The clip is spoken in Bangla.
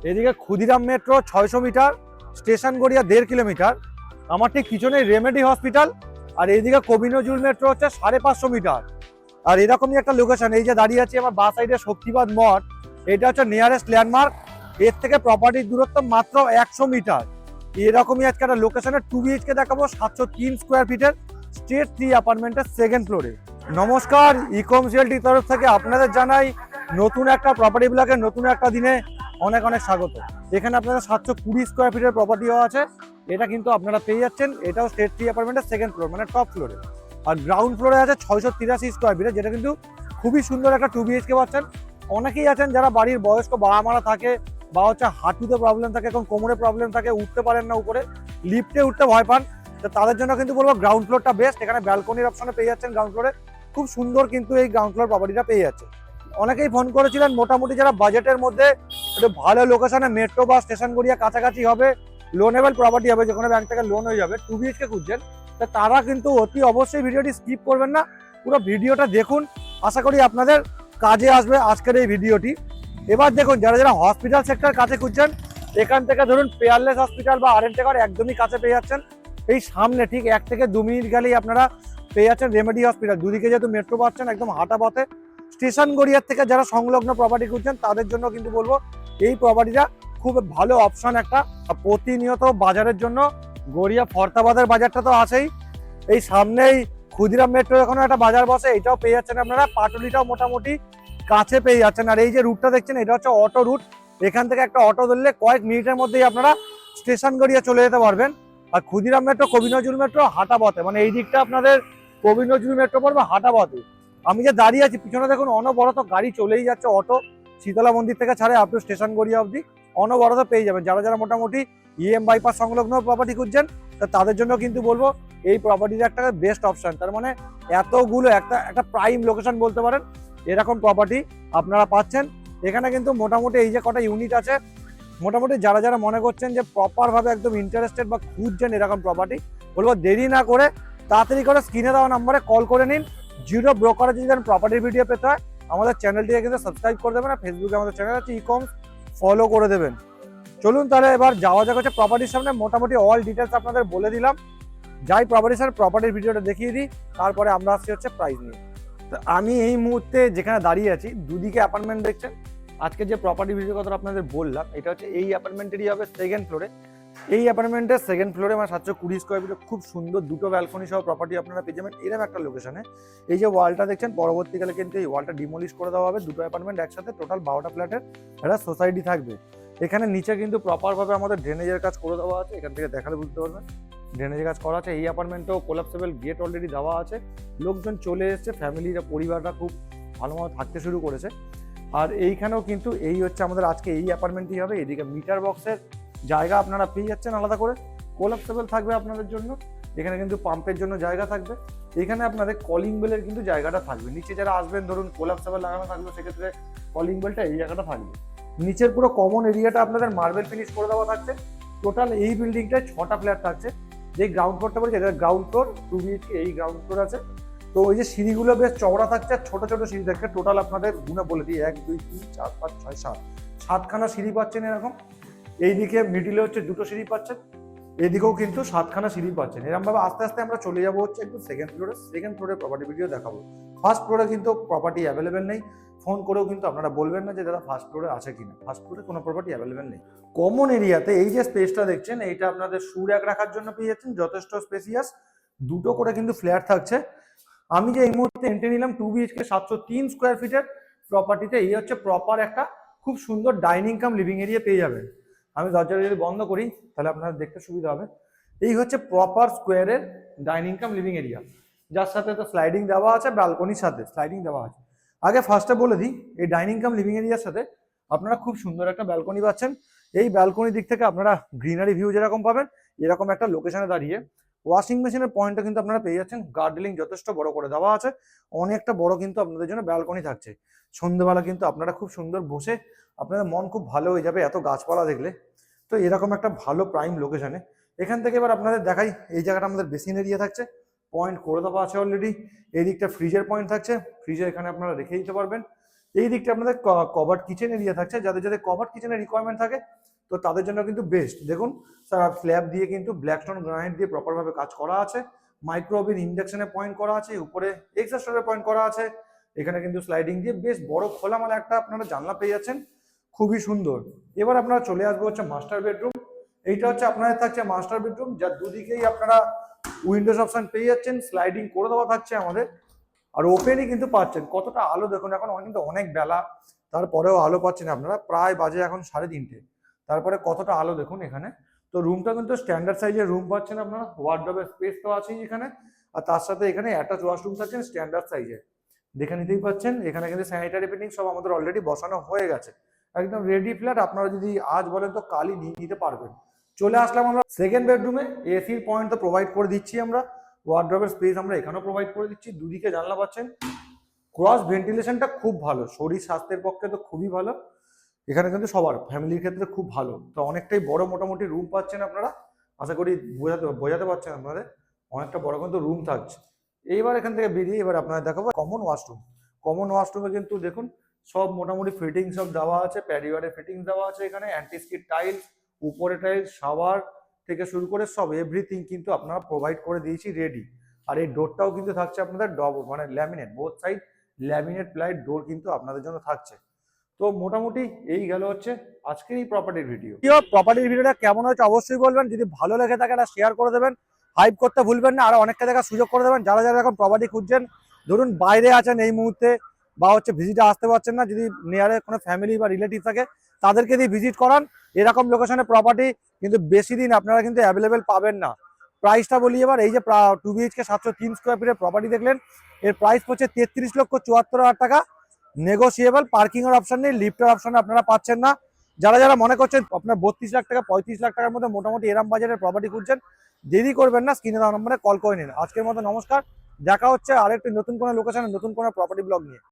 এদিকে Kshudiram metro 600 metre, station Garia 1.5 kilometre. আমার ঠিক পিছনে রেমেডি হসপিটাল। আর এইদিকে কবি নজরুল মেট্রো হচ্ছে 550 মিটার। আর এরকমই একটা লোকেশন, এই যে দাঁড়িয়ে আছি আমার বাঁ সাইডে শক্তিবাদ মঠ, এটা হচ্ছে নিয়ারেস্ট ল্যান্ডমার্ক। এর থেকে প্রপার্টির দূরত্ব মাত্র 100 মিটার। এরকমই আজকে একটা লোকেশনে 2 BHK দেখাবো, 703 স্কোয়ার ফিটের স্টেট 3 অ্যাপার্টমেন্টের সেকেন্ড ফ্লোরে। নমস্কার, ইকম সিএলটি তরফ থেকে আপনাদের জানাই নতুন একটা প্রপার্টি ব্লগের নতুন একটা দিনে অনেক অনেক স্বাগত। এখানে আপনাদের 720 স্কোয়ার ফিটের প্রপার্টিও আছে, এটা কিন্তু আপনারা পেয়ে যাচ্ছেন। এটাও স্টেট 3 অ্যাপার্টমেন্টের সেকেন্ড ফ্লোর, মানে টপ ফ্লোরে। আর গ্রাউন্ড ফ্লোরে আছে 683 স্কোয়ার ফিটের, যেটা কিন্তু খুবই সুন্দর একটা 2 BHK পাচ্ছেন। অনেকেই আছেন যারা বাড়ির বয়স্ক বাবা মারা থাকে, বা হচ্ছে হাঁটুতে প্রবলেম থাকে, এখন কোমরে প্রবলেম থাকে, উঠতে পারেন না উপরে, লিফটে উঠতে ভয় পান, তো তাদের জন্য কিন্তু বলবো গ্রাউন্ড ফ্লোরটা বেস্ট। এখানে ব্যালকনির অপশনে পেয়ে যাচ্ছেন গ্রাউন্ড ফ্লোরে, খুব সুন্দর কিন্তু এই গ্রাউন্ড ফ্লোর প্রপার্টিটা পেয়ে যাচ্ছে। অনেকেই ফোন করেছিলেন মোটামুটি যারা বাজেটের মধ্যে একটু ভালো লোকেশনে মেট্রো বা স্টেশন গড়িয়া কাছাকাছি হবে, লোনেবল প্রপার্টি হবে, যে কোনো ব্যাংক থেকে লোন হয়ে যাবে, 2 BHK খুঁজছেন, তা তারা কিন্তু অতি অবশ্যই ভিডিওটি স্কিপ করবেন না, পুরো ভিডিওটা দেখুন। আশা করি আপনাদের কাজে আসবে আজকের এই ভিডিওটি। এবার দেখুন, যারা যারা হসপিটাল সেক্টর কাছে খুঁজছেন, এখান থেকে ধরুন পেয়ারলেস হসপিটাল বা আরএন টেকার একদমই কাছে পেয়ে যাচ্ছেন। এই সামনে ঠিক 1 থেকে 2 মিনিট গেলেই আপনারা পেয়ে যাচ্ছেন রেমেডি হসপিটাল। দুদিকে যেহেতু মেট্রো পাচ্ছেন, একদম হাঁটা পথে। স্টেশন গড়িয়ার থেকে যারা সংলগ্ন প্রপার্টি খুঁজছেন, তাদের জন্য কিন্তু বলবো এই প্রপার্টিটা খুব ভালো অপশন একটা। প্রতিনিয়ত বাজারের জন্য গড়িয়া ফরতাবাদের বাজারটা তো আছেই, এই সামনেই ক্ষুদিরাম মেট্রো এখনো একটা বাজার বসে, এটাও পেয়ে যাচ্ছেন আপনারা। পাটুলিটাও মোটামুটি কাছে পেয়ে যাচ্ছেন। আর এই যে রুটটা দেখছেন, এটা হচ্ছে অটো রুট। এখান থেকে একটা অটো ধরলে কয়েক মিনিটের মধ্যেই আপনারা স্টেশন গড়িয়া চলে যেতে পারবেন। আর ক্ষুদিরাম মেট্রো, কবি নজরুল মেট্রো হাঁটা পথে, মানে এই দিকটা আপনাদের কবি নজরুল মেট্রো পড়বে হাঁটা পথে। আমি যে দাঁড়িয়ে আছি পিছনে দেখুন, অনবরত গাড়ি চলেই যাচ্ছে, অটো শীতলা মন্দির থেকে ছাড়ে আপ টু স্টেশন গড়িয়া অবধি অনবরত পেয়ে যাবেন। যারা যারা মোটামুটি ইএম বাইপাস সংলগ্ন প্রপার্টি খুঁজছেন, তা তাদের জন্য কিন্তু বলবো এই প্রপার্টির একটা বেস্ট অপশন। তার মানে এতগুলো একটা প্রাইম লোকেশন বলতে পারেন, এরকম প্রপার্টি আপনারা পাচ্ছেন এখানে। কিন্তু মোটামুটি এই যে কটা ইউনিট আছে, মোটামুটি যারা যারা মনে করছেন যে প্রপার ভাবে একদম ইন্টারেস্টেড বা খুঁজছেন এরকম প্রপার্টি, বলবো দেরি না করে তাড়াতাড়ি করে স্ক্রিনে দেওয়া নাম্বারে কল করে নিন। জিরো ব্রোকারে যদি প্রপার্টির ভিডিও পেতে হয়, আমাদের চ্যানেলটিকে কিন্তু সাবস্ক্রাইব করে দেবেন। আর ফেসবুকে আমাদের চ্যানেল আছে ইকম, ফলো করে দেবেন। চলুন তাহলে এবার যাওয়া যাক হচ্ছে প্রপার্টির সামনে। মোটামুটি অল ডিটেলস আপনাদের বলে দিলাম, যাই প্রপার্টির ভিডিওটা দেখিয়ে দিই, তারপরে আমরা আসছি হচ্ছে প্রাইস নিয়ে। তো আমি এই মুহূর্তে যেখানে দাঁড়িয়ে আছি, দুদিকে অ্যাপার্টমেন্ট দেখছেন। আজকে যে প্রপার্টি ভিডিওর কথা আপনাদের বললাম, এটা হচ্ছে এই অ্যাপার্টমেন্টেরই হবে সেকেন্ড ফ্লোরে। এই অ্যাপার্টমেন্টের সেকেন্ড ফ্লোরে আমার 720 স্কোয়ার ফিট খুব সুন্দর দুটো ব্যালকনি সহ প্রপার্টি আপনারা পেয়ে যাবেন এরকম একটা লোকেশনে। এই যে ওয়ালটা দেখছেন, পরবর্তীকালে কিন্তু এই ওয়ালটা ডিমোলিশ করে দেওয়া হবে। দুটো অ্যাপার্টমেন্ট একসাথে, টোটাল 12টা ফ্ল্যাটের একটা সোসাইটি থাকবে। এখানে নিচে কিন্তু প্রপারভাবে আমাদের ড্রেনেজের কাজ করে দেওয়া আছে, এখান থেকে দেখালে বুঝতে পারবেন ড্রেনেজের কাজ করা আছে। এই অ্যাপার্টমেন্টেও কোলাপসেবল গেট অলরেডি দেওয়া আছে, লোকজন চলে এসছে, ফ্যামিলিরা পরিবারটা খুব ভালোভাবে থাকতে শুরু করেছে। আর এইখানেও কিন্তু এই হচ্ছে আমাদের আজকে এই অ্যাপার্টমেন্টই হবে। এদিকে মিটার বক্সের জায়গা আপনারা পেয়ে যাচ্ছেন আলাদা করে, কোলাপসেবল থাকবে আপনাদের জন্য। এখানে কিন্তু পাম্পের জন্য জায়গা থাকবে। এখানে আপনাদের কলিং বেলের কিন্তু জায়গাটা থাকবে। নিচে যারা আসবেন, ধরুন কোলাপসেবল লাগানো থাকবে, সেক্ষেত্রে কলিং বেলটা এই জায়গাটা থাকবে। নিচের পুরো কমন এরিয়াটা আপনাদের মার্বেল ফিনিশ করে দেওয়া থাকছে। টোটাল এই বিল্ডিংটায় 6টা ফ্ল্যাট থাকছে। যে গ্রাউন্ড ফ্লোরটা বলছে, এটা গ্রাউন্ড ফ্লোর, 2 BHK এই গ্রাউন্ড ফ্লোর আছে। তো ওই যে সিঁড়িগুলো বেশ চওড়া থাকছে, আর ছোট ছোট সিঁড়ি থাকছে। টোটাল আপনাদের গুণে বলে দিই, 1 2 3 4 5 6 7 7খানা সিঁড়ি পাচ্ছেন এরকম। এইদিকে মিডিলে হচ্ছে 2টো সিঁড়ি পাচ্ছেন, এদিকেও কিন্তু 7খানা সিঁড়ি পাচ্ছেন। এরকম ভাবে আস্তে আস্তে আমরা চলে যাবো হচ্ছে একটু সেকেন্ড ফ্লোরে। সেকেন্ড ফ্লোরে প্রপার্টি ভিডিও দেখাবো। ফার্স্ট ফ্লোরে কিন্তু প্রপার্টি অ্যাভেলেবেল নেই। ফোন করেও কিন্তু আপনারা বলবেন না যে দাদা ফার্স্ট ফ্লোরে আছে কিনা, ফার্স্ট ফ্লোরে কোনো প্রপার্টি অ্যাভেলেবেল নেই। কমন এরিয়াতে এই যে স্পেসটা দেখছেন, এইটা আপনাদের শু র্যাক রাখার জন্য পেয়ে যাচ্ছেন, যথেষ্ট স্পেসিয়াস। দুটো করে কিন্তু ফ্ল্যাট থাকছে। আমি যে এই মুহূর্তে এন্ট্রি নিলাম 2 BHK 703 স্কোয়ার ফিটের প্রপার্টিতে, এই হচ্ছে প্রপার একটা খুব সুন্দর ডাইনিং কাম লিভিং এরিয়া পেয়ে যাবেন। আমি দরজাটা যদি বন্ধ করি তাহলে আপনারা দেখতে সুবিধা হবে। এই হচ্ছে প্রপার স্কোয়ারের ডাইনিং কাম লিভিং এরিয়া, যার সাথে তো স্লাইডিং দেওয়া আছে, ব্যালকনির সাথে স্লাইডিং দেওয়া আছে। আগে ফার্স্টে বলে দিই, এই ডাইনিং কাম লিভিং এরিয়ার সাথে আপনারা খুব সুন্দর একটা ব্যালকনি পাচ্ছেন। এই ব্যালকনির দিক থেকে আপনারা গ্রিনারি ভিউ যেরকম পাবেন, এরকম একটা লোকেশনে দাঁড়িয়ে ওয়াশিং মেশিনের পয়েন্টটা কিন্তু আপনারা পেয়ে যাচ্ছেন। গার্ডেলিং যথেষ্ট বড় করে দেওয়া আছে, অনেকটা বড় কিন্তু আপনাদের জন্য ব্যালকনি থাকছে। সন্ধ্যেবেলা কিন্তু আপনারা খুব সুন্দর বসে, আপনাদের মন খুব ভালো হয়ে যাবে এত গাছপালা দেখলে। তো এরকম একটা ভালো প্রাইম লোকেশনে এখান থেকে এবার আপনাদের দেখাই। এই জায়গাটা আমাদের বেসিন এরিয়া থাকছে, পয়েন্ট করে দেওয়া আছে অলরেডি। এই দিকটা ফ্রিজের পয়েন্ট থাকছে, ফ্রিজে এখানে আপনারা রেখে দিতে পারবেন। এই দিকটা আপনাদের কভার্ড কিচেন এরিয়া থাকছে, যাদের যাদের কভার্ড কিচেনের রিকোয়ারমেন্ট থাকে তো তাদের জন্য কিন্তু বেস্ট। দেখুন স্ল্যাব দিয়ে কিন্তু ব্ল্যাকস্টোন গ্রানাইট দিয়ে প্রপারভাবে কাজ করা আছে, মাইক্রো ওভেন ইন্ডাকশনে পয়েন্ট করা আছে, উপরে এক্সস্টোরের পয়েন্ট করা আছে। এখানে কিন্তু স্লাইডিং দিয়ে বেশ বড় খোলামেলা একটা আপনারা জানলা পেয়ে যাচ্ছেন, খুবই সুন্দর। এবার আপনারা চলে আসবো হচ্ছে মাস্টার বেডরুম। এইটা হচ্ছে আপনাদের থাকছে মাস্টার বেডরুম, যার দুদিকেই আপনারা উইন্ডোজ অপশন পেয়ে যাচ্ছেন, স্লাইডিং করে দেওয়া থাকছে আমাদের, আর ওপেনই কিন্তু পাচ্ছেন। কতটা আলো দেখুন, এখন কিন্তু অনেক বেলা, তারপরেও আলো পাচ্ছেন আপনারা, প্রায় বাজে এখন 3:30, তারপরে কতটা আলো দেখুন এখানে। তো রুমটা কিন্তু স্ট্যান্ডার্ড সাইজের রুম পাচ্ছেন আপনারা, ওয়ার্ডরোবের স্পেস তো আছেই এখানে, আর তার সাথে এখানে অ্যাটাচ ওয়াশরুম থাকছেন স্ট্যান্ডার্ড সাইজের, দেখে নিতেই পাচ্ছেন। এখানে কিন্তু স্যানিটারি ফিটিং সব আমাদের অলরেডি বসানো হয়ে গেছে, একদম রেডি ফ্ল্যাট। আপনারা যদি আজ বলেন তো কালই নিয়ে নিতে পারবেন। চলে আসলাম আমরা সেকেন্ড বেডরুমে। এসির পয়েন্ট তো প্রোভাইড করে দিচ্ছি আমরা, ওয়ার্ডরোবের স্পেস আমরা এখানেও প্রোভাইড করে দিচ্ছি, দুদিকে জানলা পাচ্ছেন, ক্রস ভেন্টিলেশনটা খুব ভালো, শরীর স্বাস্থ্যের পক্ষে তো খুবই ভালো। এখানে কিন্তু সবার ফ্যামিলির ক্ষেত্রে খুব ভালো। তো অনেকটাই বড় মোটামুটি রুম পাচ্ছেন আপনারা, আশা করি বোঝাতে পারছেন আপনাদের, অনেকটা বড় কিন্তু রুম থাকছে। এইবার এখান থেকে বেরিয়ে এবার আপনারা দেখাবো কমন ওয়াশরুম। কমন ওয়াশরুমে কিন্তু দেখুন সব মোটামুটি ফিটিং সব দেওয়া আছে, প্যারিওয়ারের ফিটিং দেওয়া আছে, এখানে অ্যান্টি স্কিড টাইলস, উপরে টাইলস, শাওয়ার থেকে শুরু করে সব এভরিথিং কিন্তু আপনারা প্রোভাইড করে দিয়েছি রেডি। আর এই ডোরটাও কিন্তু থাকছে আপনাদের মানে laminate, both side laminate ply door কিন্তু আপনাদের জন্য থাকছে। তো মোটামুটি এই গেল হচ্ছে আজকের এই প্রপার্টির ভিডিও। প্রপার্টির ভিডিওটা কেমন হয়েছে অবশ্যই বলবেন, যদি ভালো লেগে থাকে একটা শেয়ার করে দেবেন, হাইপ করতে ভুলবেন না, আর অনেকটা দেখার সুযোগ করে দেবেন। যারা যারা এখন প্রপার্টি খুঁজছেন, ধরুন বাইরে আছেন এই মুহূর্তে, বা হচ্ছে ভিজিটে আসতে পারছেন না, যদি নিয়ারে কোনো ফ্যামিলি বা রিলেটিভ থাকে তাদেরকে দিয়ে ভিজিট করান। এরকম লোকেশনে প্রপার্টি কিন্তু বেশি দিন আপনারা কিন্তু অ্যাভেলেবেল পাবেন না। প্রাইসটা বলি এবার, এই যে 2 BHK 703 স্কোয়ার ফিটের প্রপার্টি দেখলেন, এর প্রাইস পড়ছে 33,74,000 টাকা। নেগোসিয়েবল, পার্কিং এর অপশন নেই, লিফটের অপশন আপনারা পাচ্ছেন না। যারা যারা মনে করছেন আপনার 32 লাখ টাকা 35 লাখ টাকার মধ্যে মোটামুটি এরাম বাজারের প্রপার্টি খুঁজছেন, দেরি করবেন না, স্ক্রিনে দেওয়া নম্বরে কল করে নিন। আজকের মতো নমস্কার, দেখা হচ্ছে আরেকটি নতুন কোনো লোকেশনে নতুন কোনো প্রপার্টি ব্লগ নিয়ে।